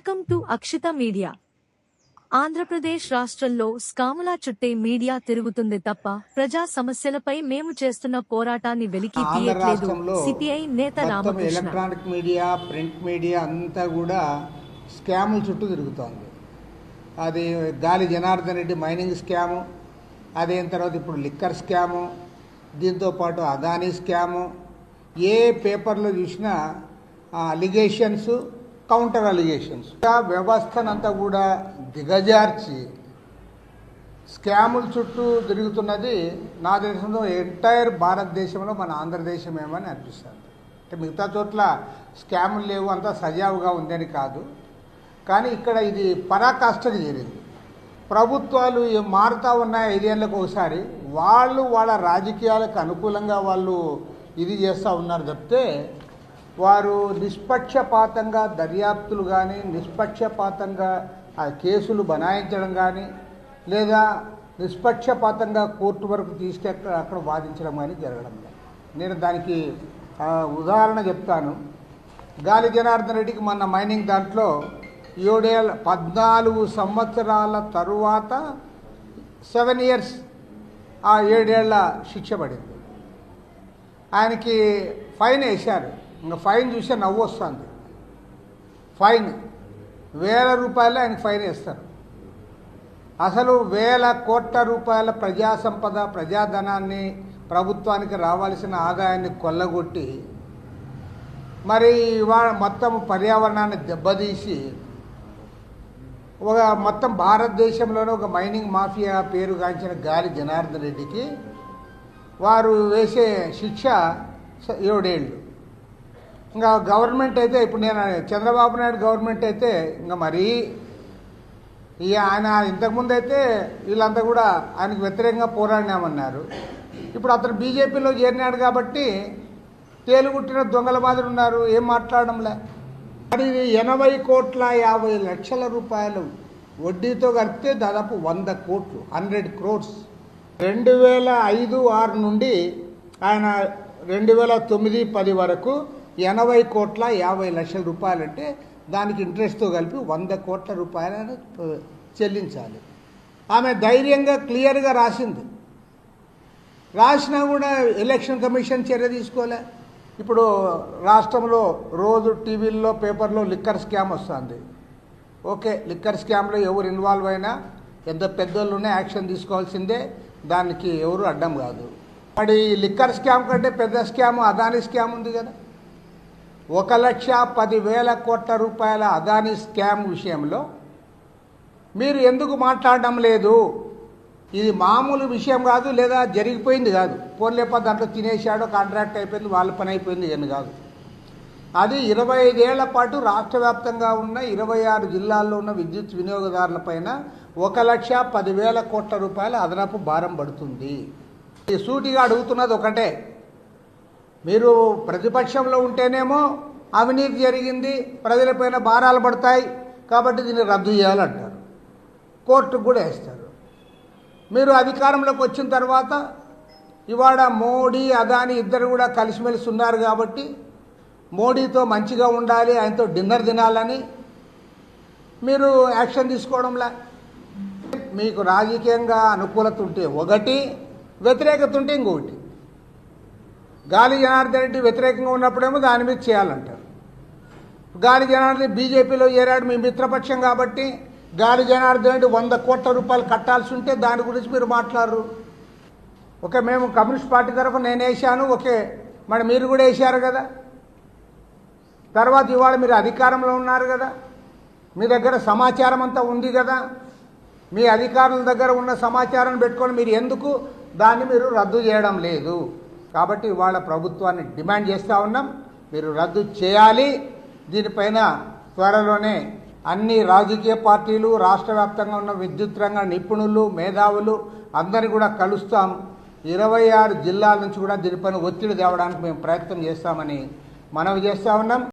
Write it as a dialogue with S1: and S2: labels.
S1: Welcome to Akshita media. Andhra Pradesh రాష్ట్రంలో స్కాములా చుట్టే media తిరుగుతుంది తప్ప ప్రజా సమస్యలపై మేము చేస్తున్న పోరాటాన్ని వెలికి తీయట్లేదు. సిపిఐ నేత Ramakrishna.
S2: Electronic media, print media అంతా కూడా స్కాముల చుట్టూ తిరుగుతోంది. అది గాలి జనార్దన్ రెడ్డి మైనింగ్ స్కాము, అదేం తర్వాత ఇప్పుడు లిక్కర్ స్కాము, దీంతోపాటు అదానీ స్కాము. ఏ పేపర్లో చూసినా అలిగేషన్స్, కౌంటర్ అలిగేషన్స్. వ్యవస్థనంతా కూడా దిగజార్చి స్కాముల చుట్టూ తిరుగుతున్నది నా దేశంలో ఎంటైర్ భారతదేశంలో మన ఆంధ్రదేశమేమని అనిపిస్తుంది. అంటే మిగతా చోట్ల స్కాములు లేవు, అంతా సజావుగా ఉందని కాదు, కానీ ఇక్కడ ఇది పరాకాష్ఠకు చేరింది. ప్రభుత్వాలు మారుతూ ఉన్నాయి 5 ఏళ్ళకు ఒకసారి. వాళ్ళ రాజకీయాలకు అనుకూలంగా వాళ్ళు ఇది చేస్తూ ఉన్నారు తప్పితే వారు నిష్పక్షపాతంగా దర్యాప్తులు కానీ, నిష్పక్షపాతంగా కేసులు బనాయించడం కానీ, లేదా నిష్పక్షపాతంగా కోర్టు వరకు తీసుకెళ్ళి అక్కడ వాదించడం కానీ జరగడం లేదు. నేను దానికి ఉదాహరణ చెప్తాను. గాలి జనార్దన్ రెడ్డికి మొన్న మైనింగ్ దాంట్లో 14 సంవత్సరాల తరువాత 7 ఇయర్స్, ఆ 7 ఏళ్ల శిక్ష పడింది. ఆయనకి ఫైన్ వేశారు. ఇంకా ఫైన్ చూస్తే నవ్వు వస్తుంది. ఫైన్ 1000 రూపాయలు ఆయనకి ఫైన్ వేస్తారు. అసలు 1000 కోట్ల రూపాయల ప్రజా సంపద, ప్రజాధనాన్ని, ప్రభుత్వానికి రావాల్సిన ఆదాయాన్ని కొల్లగొట్టి మరి మొత్తం పర్యావరణాన్ని దెబ్బతీసి మొత్తం భారతదేశంలోనే ఒక మైనింగ్ మాఫియా పేరుగాంచిన గాలి జనార్దన్ రెడ్డికి వారు వేసే శిక్ష 7 ఏళ్ళు. ఇంకా గవర్నమెంట్ అయితే, ఇప్పుడు నేను చంద్రబాబు నాయుడు గవర్నమెంట్ అయితే ఇంకా మరీ ఆయన ఇంతకుముందు అయితే వీళ్ళంతా కూడా ఆయనకు వ్యతిరేకంగా పోరాడినామన్నారు. ఇప్పుడు అతను బీజేపీలో చేరినాడు కాబట్టి తేలుగుట్టిన దొంగల మాదిరి ఉన్నారు, ఏం మాట్లాడడంలే. మరి 80,50,00,000 రూపాయలు వడ్డీతో కలిపితే దాదాపు 100 కోట్లు, 100 crores. 2005-06 నుండి ఆయన 2009-10 వరకు 80,50,00,000 రూపాయలంటే దానికి ఇంట్రెస్ట్తో కలిపి 100 కోట్ల రూపాయలను చెల్లించాలి. ఆమె ధైర్యంగా క్లియర్గా రాసింది. రాసినా కూడా ఎలక్షన్ కమిషన్ చర్య తీసుకోలే. ఇప్పుడు రాష్ట్రంలో రోజు టీవీల్లో, పేపర్లో లిక్కర్ స్కామ్ వస్తుంది. ఓకే, లిక్కర్ స్కామ్లో ఎవరు ఇన్వాల్వ్ అయినా, ఎంత పెద్దోళ్ళు ఉన్నా యాక్షన్ తీసుకోవాల్సిందే, దానికి ఎవరు అడ్డం కాదు. మరి లిక్కర్ స్కామ్ కంటే పెద్ద స్కామ్ అదానీ స్కామ్ ఉంది కదా. 1,10,000 కోట్ల రూపాయల అదానీ స్కామ్ విషయంలో మీరు ఎందుకు మాట్లాడడం లేదు? ఇది మామూలు విషయం కాదు, లేదా జరిగిపోయింది కాదు. పోన్లేప దాంట్లో తినేశాడో, కాంట్రాక్ట్ అయిపోయింది, వాళ్ళ పని అయిపోయింది అని కాదు. అది 25 ఏళ్ల పాటు రాష్ట్ర వ్యాప్తంగా ఉన్న 26 జిల్లాల్లో ఉన్న విద్యుత్ వినియోగదారుల పైన 1,10,000 కోట్ల రూపాయల అదనపు భారం పడుతుంది. సూటిగా అడుగుతున్నది ఒకటే, మీరు ప్రతిపక్షంలో ఉంటేనేమో అవినీతి జరిగింది, ప్రజలపైన భారాలు పడతాయి కాబట్టి దీన్ని రద్దు చేయాలంటారు, కోర్టుకు కూడా వేస్తారు. మీరు అధికారంలోకి వచ్చిన తర్వాత ఇవాళ మోడీ, అదానీ ఇద్దరు కూడా కలిసిమెలిసి ఉన్నారు కాబట్టి మోడీతో మంచిగా ఉండాలి, ఆయనతో డిన్నర్ తినాలని మీరు యాక్షన్ తీసుకోవడంలా. మీకు రాజకీయంగా అనుకూలత ఉంటే ఒకటి, వ్యతిరేకత ఉంటే ఇంకొకటి. గాలి జనార్దన్ రెడ్డి వ్యతిరేకంగా ఉన్నప్పుడేమో దాని మీద చేయాలంటారు. గాలి జనార్దన్ రెడ్డి బీజేపీలో చేరాడు, మీ మిత్రపక్షం కాబట్టి గాలి జనార్దన్ రెడ్డి 100 కోట్ల రూపాయలు కట్టాల్సి ఉంటే దాని గురించి మీరు మాట్లాడరు. ఓకే, మేము కమ్యూనిస్ట్ పార్టీ తరఫున నేను వేశాను, ఓకే, మరి మీరు కూడా వేశారు కదా. తర్వాత ఇవాళ మీరు అధికారంలో ఉన్నారు కదా, మీ దగ్గర సమాచారం అంతా ఉంది కదా. మీ అధికారుల దగ్గర ఉన్న సమాచారాన్ని పెట్టుకొని మీరు ఎందుకు దాన్ని మీరు రద్దు చేయడం లేదు? కాబట్టి ఇవాళ ప్రభుత్వాన్ని డిమాండ్ చేస్తూ ఉన్నాం, మీరు రద్దు చేయాలి. దీనిపైన త్వరలోనే అన్ని రాజకీయ పార్టీలు, రాష్ట్ర వ్యాప్తంగా ఉన్న విద్యుత్ రంగ నిపుణులు, మేధావులు అందరినీ కూడా కలుస్తాం. 26 జిల్లాల నుంచి కూడా దీనిపైన ఒత్తిడి తేవడానికి మేము ప్రయత్నం చేస్తామని మనవి చేస్తూ ఉన్నాం.